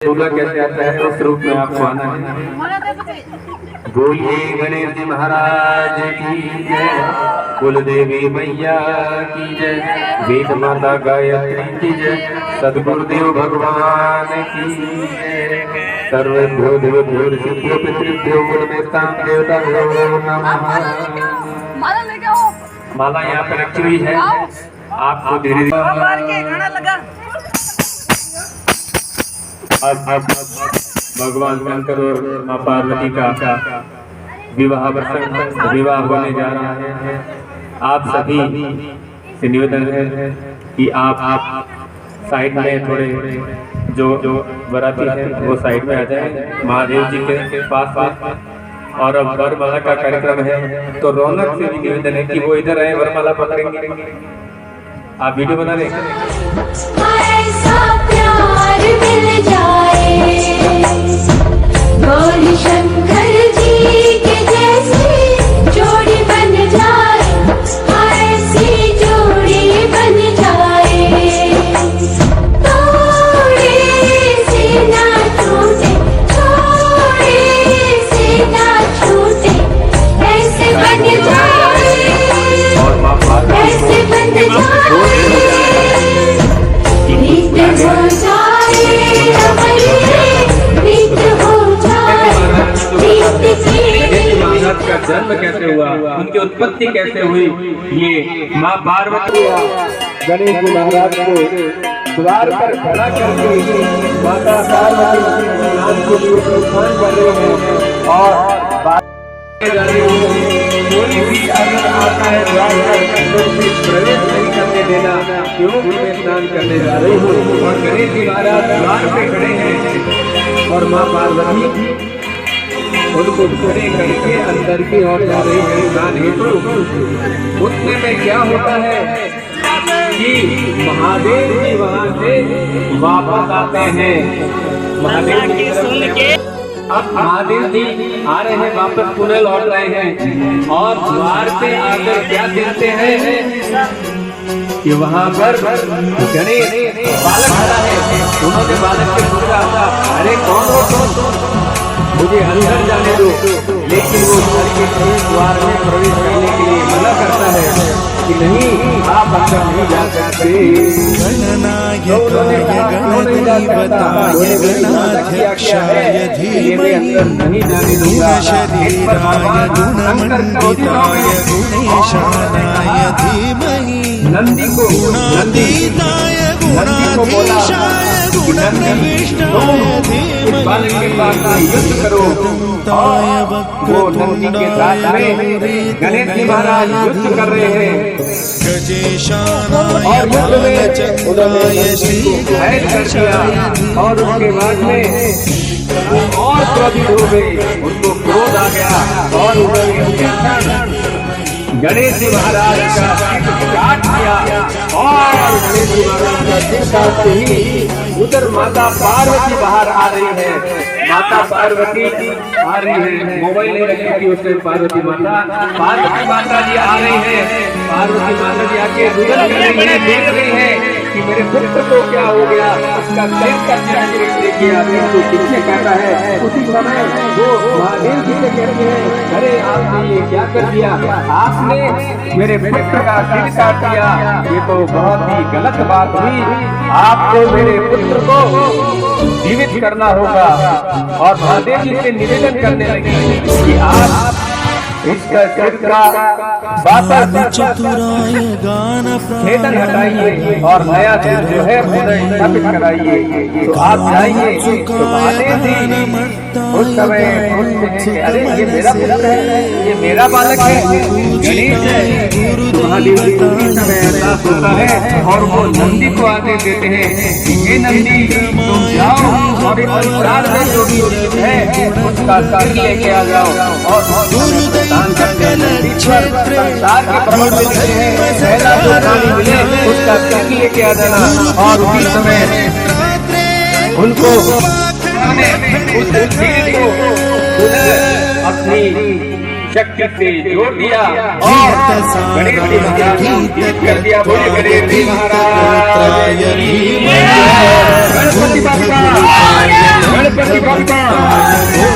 दूल्हा कैसे आता है उस रूप में आपको आना है। बोलिए गणेश जी महाराज की जय, कुल देवी मैया की जय, वेद माता गायत्री की जय, सद्गुरुदेव भगवान की जय। सर्वेभ्यो देवेभ्यो ऋषिभ्यो पितृभ्यो मूलमेतां देवताभ्यो नमः। माला यहाँ पर रखी हुई है, आपको धीरे धीरे अब भगवान शंकर और मां पार्वती का विवाह विवाह होने जा रहा है। आप सभी से निवेदन है कि आप साइड में थोड़े जो बराती है वो साइड में आ जाए महादेव जी के पास। और अब वरमाला का कार्यक्रम है तो रौनक से भी निवेदन है कि वो इधर आए, वरमाला पकड़ेंगे। आप वीडियो बना रहे मिल जाए गौरी शंकर जी के जैसी जोड़ी बन जाए, ऐसी जोड़ी बन जाए, थोड़े से ना छूटे, थोड़े से ना छूटे, ऐसे बन जाए, ऐसे बन जाए, का जन्म कैसे हुआ, उनकी उत्पत्ति कैसे हुई, ये माँ पार्वती गणेश जी महाराज को द्वार पर खड़ा करके माता पार्वती नाम को प्रोत्साहन कर रहे हैं। और कोई भी अगर आता है द्वार पर तो उसे प्रवेश नहीं करने देना, क्यों मैं स्नान करने जा रही हूँ। और गणेश जी महाराज द्वार पे खड़े हैं और माँ पार्वती उनको खड़े करके अंदर की ओर जा रही है स्नान हेतु। उतने में क्या होता है कि महादेव जी वहां से वापस आते हैं। महादेव जी सुन के अब महादेव जी आ रहे हैं, वापस पुनः लौट रहे हैं और द्वार पे आकर क्या देखते हैं कि वहां पर गणेश बालक खड़ा है। उन्होंने बालक से पूछा, अरे कौन हो, मुझे अंदर जाने दो। लेकिन वो घर के द्वार में प्रवेश करने के लिए मना करता है कि नहीं, आप अंदर नहीं जा सकते। नहीं जाने दूंगा। नंदी को बोला बालक के साथ युद्ध करो। और वो नंदी के साथ में गणेश जी महाराज युद्ध कर रहे हैं और युद्ध में उन्होंने घायल कर दिया। और उसके बाद में और क्रोधित हो गए, उनको क्रोध आ गया और उन्होंने गणेश जी महाराज का काट दिया। और गणेश जी महाराज का सिर काटते ही उधर माता पार्वती बाहर आ रही है। माता पार्वती आ रही है, मोबाइल नहीं रखी थी उससे। पार्वती माता जी आ रही है। पार्वती माता जी आके देख रही है कि मेरे पुत्र को क्या हो गया, उसका सिर का देखिए आपने तो किसने काटा है। उसी समय वो महादेव जी से कहते हैं, अरे आपने ये क्या कर दिया, आपने मेरे पुत्र का सिर काट दिया, ये तो बहुत ही गलत बात हुई। आपको मेरे पुत्र को जीवित करना होगा। और महादेव जी से निवेदन करने लगे कि आप इसका सिर का वापस छेदन हटाइए और नया सिर जो है स्थापित कराइए। तो आप जाइए। तो महादेव जी उस समय सोचते हैं, अरे ये मेरा पुत्र है, ये मेरा बालक है, गणेश है। तो महादेव जी उसी समय एहसास होता है और वो नंदी को आदेश देते हैं कि ये नंदी तुम जाओ और संसार में जो भी उचित है उसका सिर लेके आ जाओ। और दान करते हैं नंदी पर संसार के प्रबल मिलते हैं, पहला जो प्राणी मिले उसका सिर लेके आ जाना। और उसी समय उनको उस सिर को अपनी शक्ति से जोड़ दिया और गणेश जी महाराज कर दिया। बोले गणेश जी महाराज गणपति बाबा। गणपति बप्पा,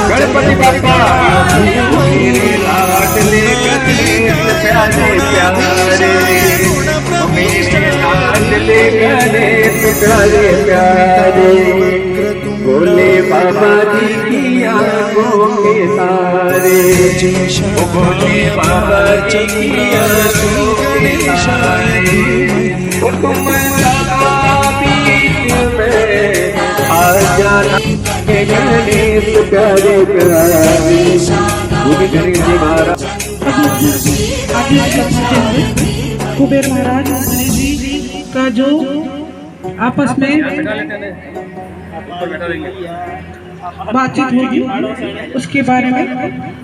गणपति बप्पा। मेरे लाडले गणेश प्यारे प्यारे, मेरे लाडले गणेश प्यारे प्यारे, भोले बाबा जी की आंखों के तारे, भोले बाबा जी की आंखों के तारे, तुम सदा बीच में आ जाना गणेश प्यारे प्यारे। गुरु गणेश जी महाराज कुबेर महाराज का जो आपस में बातचीत होगी उसके बारे में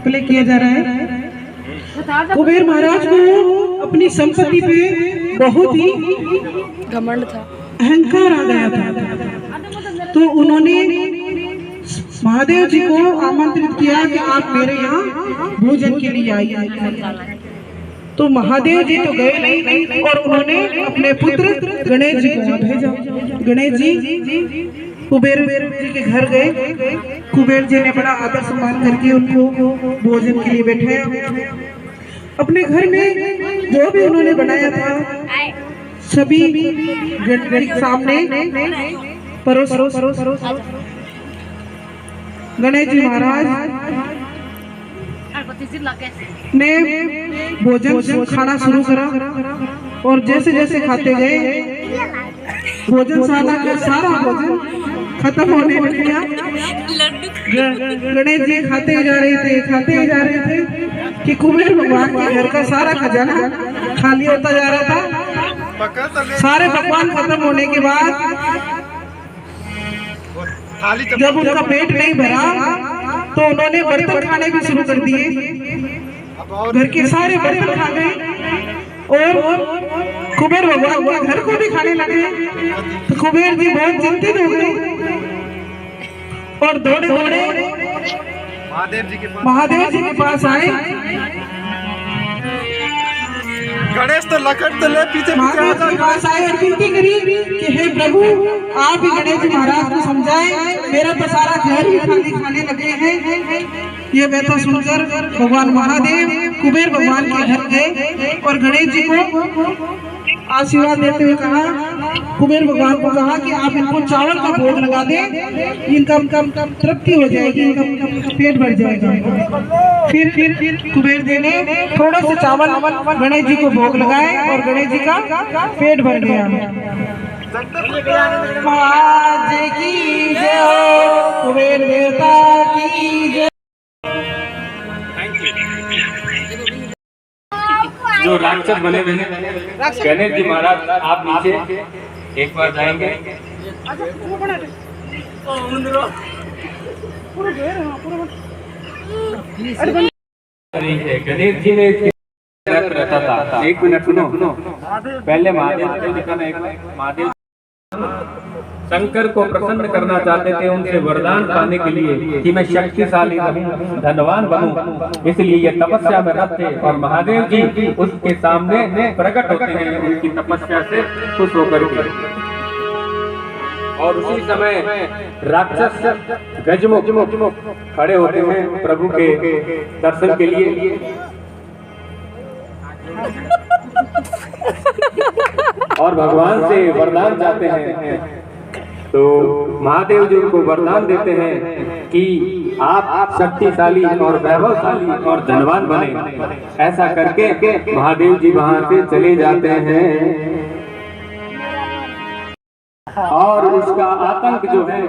प्ले किया जा रहा है। कुबेर महाराज को अपनी संपत्ति पे बहुत ही घमंड था, अहंकार आ गया था, तो उन्होंने महादेव जी को आमंत्रित किया कि आप मेरे यहाँ भोजन के लिए आइए। तो महादेव जी तो गए नहीं और उन्होंने अपने पुत्र गणेश जी को भेजा। गणेश जी कुबेर जी के घर गए। कुबेर जी ने बड़ा आदर सम्मान करके उनको भोजन के लिए बैठाया। अपने घर में जो भी उन्होंने बनाया था सभी गणपति के सामने परोस। गणेश जी महाराज ने भोजन खाना शुरू करा और जैसे जैसे खाते गए भोजनशाला का सारा भोजन खत्म होने लग गया। गणेश जी खाते ही जा रहे थे कि कुबेर भगवान के घर का सारा खजाना खाली होता जा रहा था। सारे पकवान खत्म होने के बाद जब उनका पेट नहीं भरा तो उन्होंने बर्तन खाने भी शुरू कर दिए। घर के सारे बर्तन खा गए और कुबेर भगवान के घर को भी खाने लगे। तो कुबेर जी बहुत चिंतित हो गए और दौड़े महादेव जी के पास आए। गणेश तो लकड़ तो ले पीछे महादेव जी के पास आए और विनती करी कि हे प्रभु आप ही गणेश जी महाराज को समझाएं, मेरा तो सारा घर ही खाली खाने लगे हैं। ये व्यथा सुनकर भगवान महादेव कुबेर भगवान के घर गए और गणेश जी को आशीर्वाद देते हुए कहा, कुबेर भगवान को कहा कि आप इनको चावल का भोग लगा दें, इनका तृप्ति हो जाएगी, इनका पेट भर जाएगा। फिर कुबेर जी ने थोड़ा सा चावल गणेश जी को भोग लगाए और गणेश जी का पेट भर गया। महाराज की जय, कुबेर देवता की जय। जो राक्षस बने हुए हैं गणेश जी महाराज, आप नीचे एक बार जाएंगे। गणेश जी ने रहता था। एक मिनट सुनो, पहले महादेव महादेव शंकर को प्रसन्न करना चाहते थे, उनसे वरदान पाने के लिए कि मैं शक्तिशाली रहूं, धनवान बनूं, इसलिए ये तपस्या में रत थे। और महादेव जी उसके सामने प्रकट होते हैं उनकी तपस्या से खुश होकर के। और उसी समय राक्षस गजमुख खड़े होते हैं प्रभु के दर्शन के लिए। और भगवान से वरदान चाहते हैं। तो महादेव जी उनको वरदान देते हैं कि आप शक्तिशाली और वैभवशाली और धनवान बने। ऐसा करके महादेव जी वहां से चले जाते हैं और उसका आतंक जो है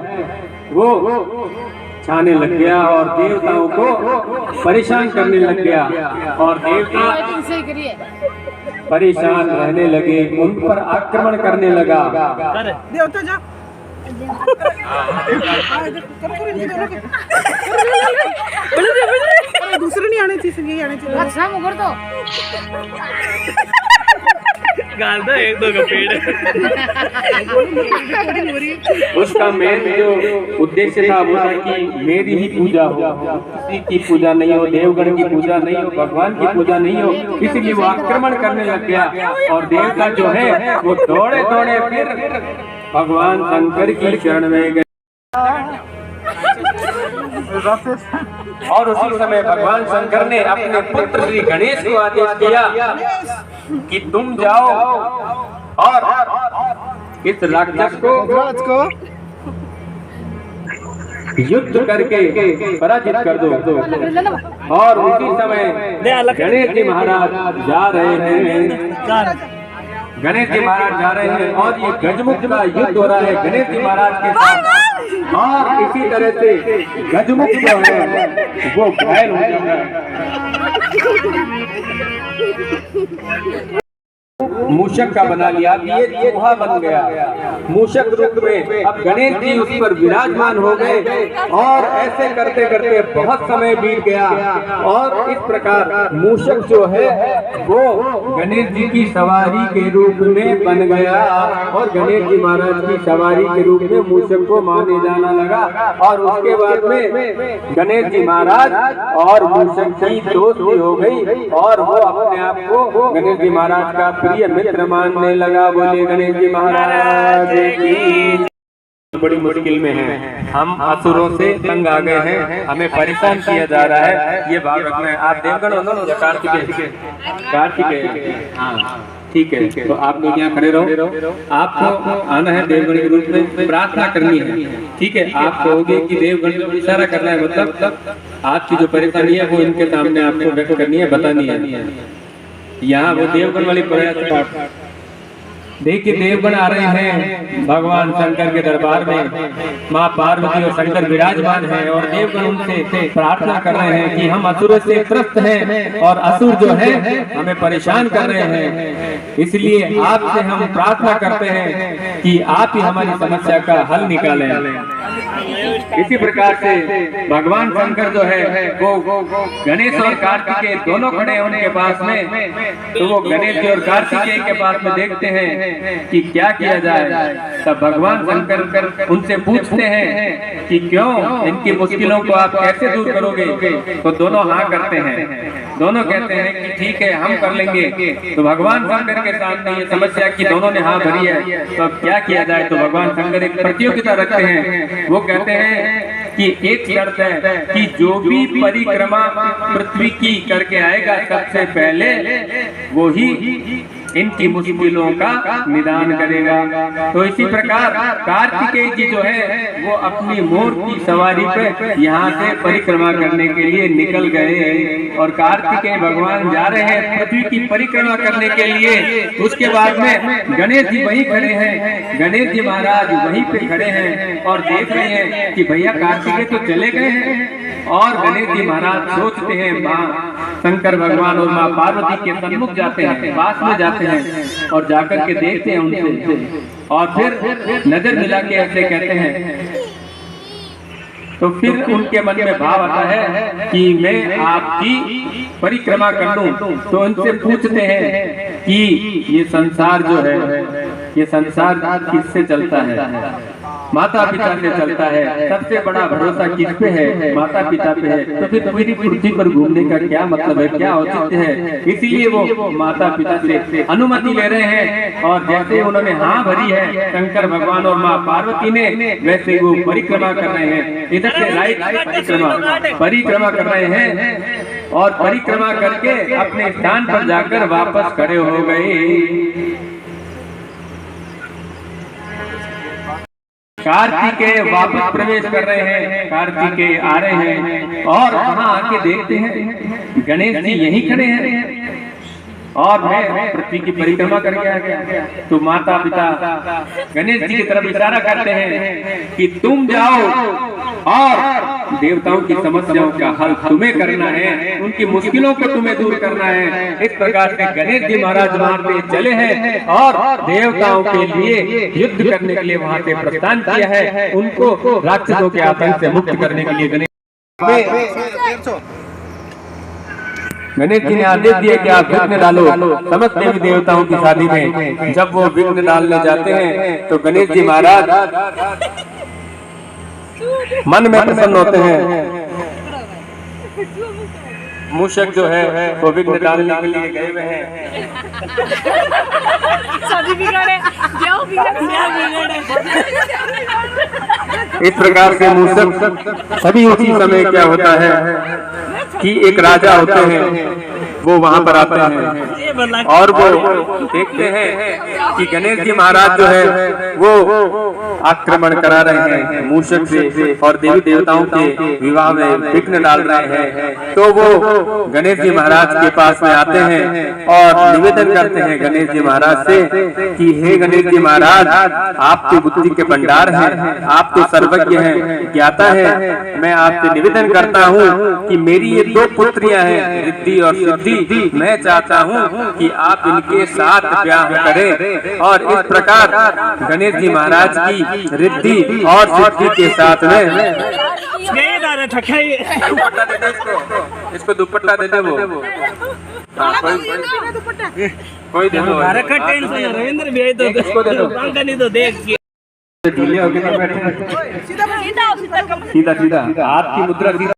वो छाने लग गया और देवताओं को परेशान करने लग गया। और देवता परेशान रहने लगे, उन पर आक्रमण करने लगा। देवता जा दूसरे नहीं आने चाहिए, आने चाहिए। गाल दो एक दो का पेड़। उसका मेन जो उद्देश्य था वो था कि मेरी ही पूजा हो, किसी की पूजा नहीं हो, देवगण की पूजा नहीं हो, भगवान की पूजा नहीं हो। इसलिए वो आक्रमण करने लग गया और देवता जो है वो दौड़े दौड़े फिर भगवान शंकर की शरण में गए। और उसी समय भगवान शंकर ने अपने पुत्र श्री गणेश को आदेश दिया कि तुम जाओ और इस राक्षस को युद्ध करके पराजित कर दो। और उसी समय गणेश जी महाराज जा रहे हैं, गणेश जी महाराज जा रहे हैं और ये गजमुख का युद्ध हो रहा है गणेश जी महाराज के साथ। और इसी तरह से गजमुख जो है वो घायल हो जाता है, मूषक का बना लिया, ये चूहा बन गया मूषक रूप में। अब गणेश जी उस पर विराजमान हो गए और ऐसे करते करते बहुत समय बीत गया और इस प्रकार मूषक जो है वो गणेश जी की सवारी के रूप में बन गया और गणेश जी महाराज की सवारी के रूप में मूषक को माने जाना लगा। और उसके बाद में गणेश जी महाराज और मूषक की दोस्ती हो गई और वो अपने आप को गणेश जी महाराज का प्रिय मित्र मानने लगा। बोले गणेश जी महाराज की। बड़ी मुश्किल में है, हम असुरों से तंग आ गए हैं, हमें परेशान किया जा रहा है। ये भागवत में आप देवगण हो या कार्तिकेय, हाँ ठीक है, तो आप लोग यहाँ खड़े रहो। आपको आना है देवगण के रूप में, प्रार्थना करनी है, ठीक है। आप कहोगे कि देवगण को इशारा करना है, मतलब आपकी जो परेशानी है वो इनके सामने आपको व्यक्त करनी है, बतानी है। यहाँ वो देवगण वाली प्रयास। देखिए देवगण आ रहे हैं भगवान शंकर के दरबार में, माँ पार्वती और शंकर विराजमान हैं और देवगण उनसे प्रार्थना कर रहे हैं कि हम असुरों से त्रस्त हैं और असुर जो है हमें परेशान कर रहे हैं, इसलिए आपसे हम प्रार्थना करते हैं कि आप ही हमारी समस्या का हल निकालें। इसी प्रकार से भगवान शंकर जो है वो गणेश और कार्तिकेय दोनों खड़े हैं उनके पास में, तो वो गणेश जी और कार्तिकेय के पास में देखते हैं कि क्या किया जाए। तब भगवान शंकर उनसे पूछते हैं कि क्यों इनकी मुश्किलों को आप कैसे दूर करोगे, तो दोनों हाँ करते हैं, दोनों कहते हैं कि ठीक है हम कर लेंगे। तो भगवान शंकर के सामने ये समस्या कि दोनों ने हाँ भरी है, तो अब क्या किया जाए। तो भगवान शंकर एक प्रतियोगिता रखते हैं, वो कहते हैं कि एक शर्त है कि जो भी परिक्रमा पृथ्वी की करके आएगा सबसे पहले वो ही इनकी मुश्किलों का निदान करेगा। तो इसी प्रकार कार्तिकेय जी जो है वो अपनी मोर की सवारी पे यहाँ से परिक्रमा करने के लिए निकल गए और कार्तिकेय भगवान जा रहे हैं पृथ्वी की परिक्रमा करने के लिए। उसके बाद में गणेश जी वहीं खड़े हैं, गणेश जी महाराज वहीं पे खड़े हैं और देख रहे हैं कि भैया कार्तिकेय तो चले गए हैं। और गणेश जी महाराज सोचते हैं, माँ शंकर भगवान और माँ पार्वती के सन्मुख जाते हैं, पास में जाते हैं और जाकर के देखते हैं उनसे और फिर नजर मिला के ऐसे कहते हैं। तो फिर उनके मन में भाव आता है कि मैं आपकी परिक्रमा कर लूं। तो उनसे पूछते हैं कि ये संसार जो है ये संसार किससे चलता है। माता पिता से चलता है, सबसे बड़ा भरोसा किस पे है, माता पिता पे है। तो फिर मेरी पृथ्वी पर घूमने का क्या मतलब है, क्या औचित्य है। इसीलिए वो माता पिता से अनुमति ले रहे हैं और जैसे उन्होंने हाँ भरी है शंकर भगवान और माँ पार्वती ने, वैसे वो परिक्रमा कर रहे हैं। इधर से राइट परिक्रमा कर रहे हैं और परिक्रमा करके अपने स्थान पर जाकर वापस खड़े हो गए। कार्तिकेय वापस प्रवेश कर रहे हैं, कार्तिकेय आ रहे हैं और वहां आके देखते हैं गणेश जी यहीं खड़े हैं और मैं पृथ्वी की परिक्रमा करके आ गया। तो माता पिता गणेश जी की तरफ इशारा करते हैं कि तुम जाओ और देवताओं की समस्याओं का हल तुम्हें करना है, उनकी मुश्किलों को तुम्हें दूर करना है। इस प्रकार से गणेश जी महाराज वहां से चले हैं और देवताओं के लिए युद्ध करने के लिए वहां से प्रस्थान किया है, उनको राक्षसों के आतंक से मुक्त करने के लिए गणेश जी ने आदेश दिया कि आप विघ्न डालो समस्त देवी देवताओं की शादी में। जब वो विघ्न डालने जाते हैं तो गणेश जी महाराज मन में प्रसन्न होते हैं। मूषक जो है वो विघ्न डालने के लिए गए हुए हैं। शादी बिगड़े, ब्याह बिगड़े। इस प्रकार से मूषक सभी उसी समय क्या होता है कि एक राजा होते हैं, वो वहां पर आते हैं और वो देखते हैं कि गणेश जी महाराज जो है वो आक्रमण करा रहे हैं मूषक से और देवी देवताओं के विवाह में विघ्न डाल रहे हैं। तो वो गणेश जी महाराज के पास में आते हैं और निवेदन करते हैं गणेश जी महाराज से कि हे गणेश जी महाराज, आप तो बुद्धि के भंडार हैं, आप तो सर्वज्ञ हैं, ज्ञाता है। मैं आपसे निवेदन करता हूँ कि मेरी ये 2 पुत्रियां हैं, रिद्धि और सिद्धि, मैं चाहता हूँ कि आप इनके साथ ब्याह करें। और इस प्रकार गणेश जी महाराज की रिद्धि और सिद्धि के साथ में इसको दुपट्टा दे दे, वो कोई दे दो, रविंद्र भी तो इसको दे दो, नहीं तो देख ढीले होकर बैठे सीधा सीधा हाथ की मुद्रा सीधा।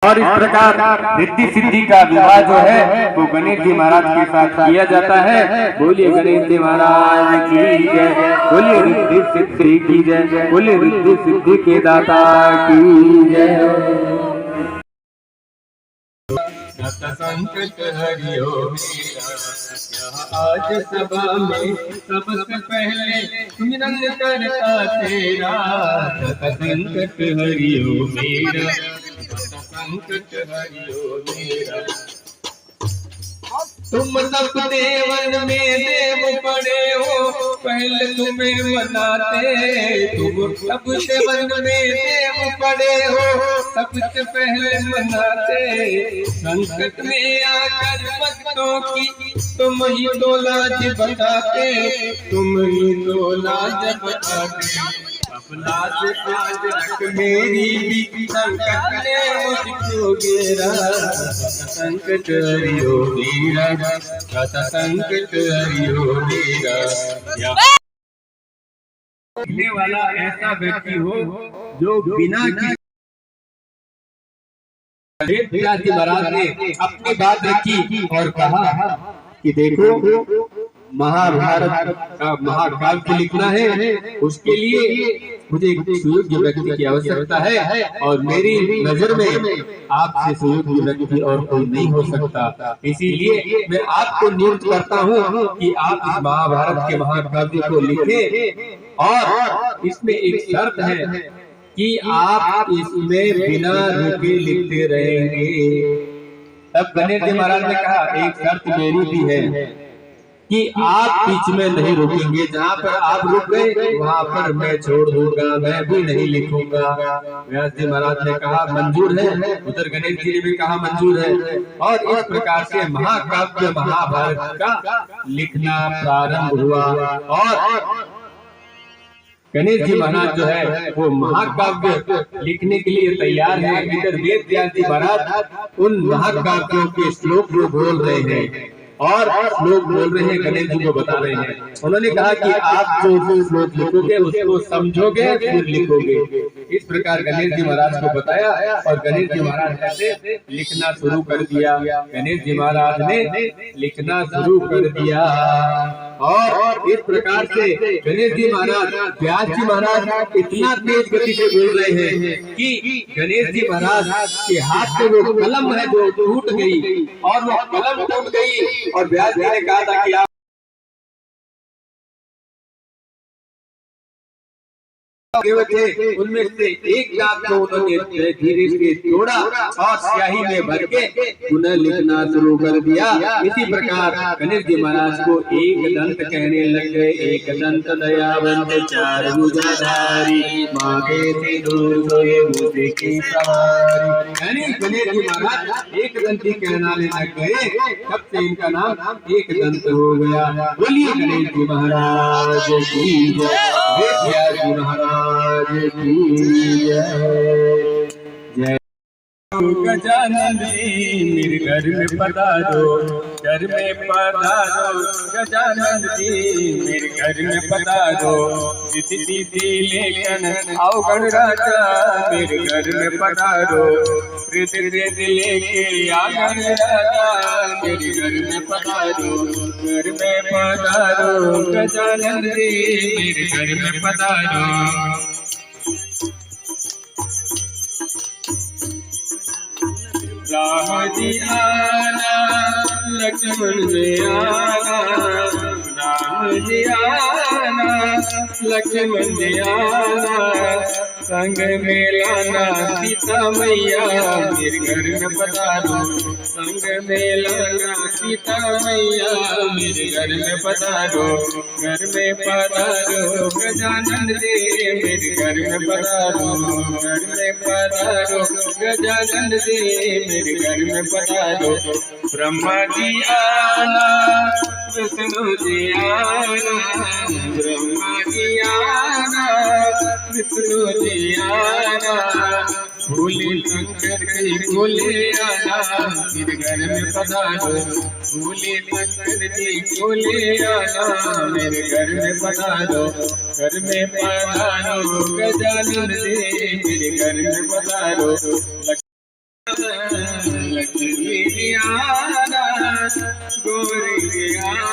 और इस प्रकार रिद्धि सिद्धि का विवाह जो है वो गणेश जी महाराज के साथ किया जाता है। बोलिए गणेश जी महाराज की जय, बोलिए रिद्धि सिद्धि की जय, बोलिए रिद्धि सिद्धि के दाता की जय। संकट हरियो आज सभा में सबसे पहले सुमिरन करता तेरा। संकट हरियो मेरा, संकट हरियो मेरा। तुम सब देवन में देव पड़े हो, पहले तुम्हें मनाते। तुम सब देवन में देव पड़े हो, सबसे पहले मनाते। संकट में आकर भक्तों की तुम ही तो लाज बताते, तुम ही तो लाज बताते। अपना से आज तक मेरी भी संकट ने मुझको घेरा। संकट हरियो मेरा, संकट हरियो मेरा। लिखने वाला ऐसा व्यक्ति हो जो बिना किसी महाराज ने अपनी बात रखी और कहा कि देखो महाभारत का महाकाव्य लिखना है, उसके लिए मुझे एक सुयोग्य व्यक्ति की आवश्यकता है और मेरी नजर में आपसे सुयोग्य व्यक्ति और कोई नहीं हो सकता। इसीलिए मैं आपको नियुक्त करता हूँ कि आप इस महाभारत के महाकाव्य को लिखें और इसमें एक शर्त है कि आप इसमें बिना रुके लिखते रहेंगे। तब गणेश जी महाराज ने कहा एक शर्त मेरी भी है कि आप बीच में नहीं रुकेंगे, जहाँ पर आप रुक गए वहाँ पर मैं छोड़ दूंगा, मैं भी नहीं लिखूंगा। व्यास जी महाराज ने कहा मंजूर है, उधर गणेश जी ने भी कहा मंजूर है। और इस प्रकार से महाकाव्य महाभारत का लिखना प्रारंभ हुआ और गणेश जी महाराज जो है वो महाकाव्य लिखने के लिए तैयार है। इधर वेद व्यास जी महाराज उन महाकाव्यों के श्लोक को बोल रहे हैं और श्लोक बोल रहे हैं, गणेश जी को बता रहे हैं। उन्होंने कहा कि आप जो श्लोक लिखोगे उसको समझोगे फिर लिखोगे। इस प्रकार गणेश जी महाराज को बताया और गणेश जी महाराज ऐसे लिखना शुरू कर दिया। गणेश जी महाराज ने लिखना शुरू कर दिया और इस प्रकार से गणेश जी महाराज व्यास जी महाराज इतना तेज गति से बोल रहे हैं कि गणेश जी महाराज के हाथ से वो कलम है जो टूट गई और वो कलम टूट गई और व्यास जी ने कहा था कि आप थे, उनमें से एक दांत को उन्होंने धीरे से तोड़ा और स्याही में भर के पुनः लिखना शुरू कर दिया। इसी प्रकार गणेश जी महाराज को एक दंत कहने लग गए। एक दंत दयावंत चार भुजाधारी, माथे से दूर सोए मूसे की सवारी। यानी गणेश जी महाराज एक दंती कहलाने लग गए, तब से इनका नाम एक दंत हो गया। बोलिए गणेश जी महाराज की जय, व्यास जी महाराज जय। गजानन जी मेरे घर में पधारो, घर में पधारो। गजानन जी मेरे घर में पधारो, सिद्धि लेकर आओ गणराजा मेरे घर में पधारो। रिद्धि लेके आ गणराजा मेरे घर में पधारो, घर में पधारो। गजानन जी मेरे घर में पधारो। राम जी आना लक्ष्मण जी आना, राम जी आना लक्ष्मण जी आना, संग में लाना सीता मैया मेरे घर में पधारो, संग में लाना सीता मैया मेरे घर में पधारो, घर में पधारो गजानन देव मेरे घर में पधारो, घर में पधारो गजानन देव मेरे घर में पधारो, ब्रह्मा जी आना विष्णु जी आना, ब्रह्मा जी आना विष्णु जी आना, भोले शंकर जी भोले आना मेरे घर में पधारो, भोले शंकर जी भोले आना मेरे घर में पधारो, घर में पधारो गजानन देव मेरे घर में पधारो, लक्ष्मी जी आना गौरी जी आना।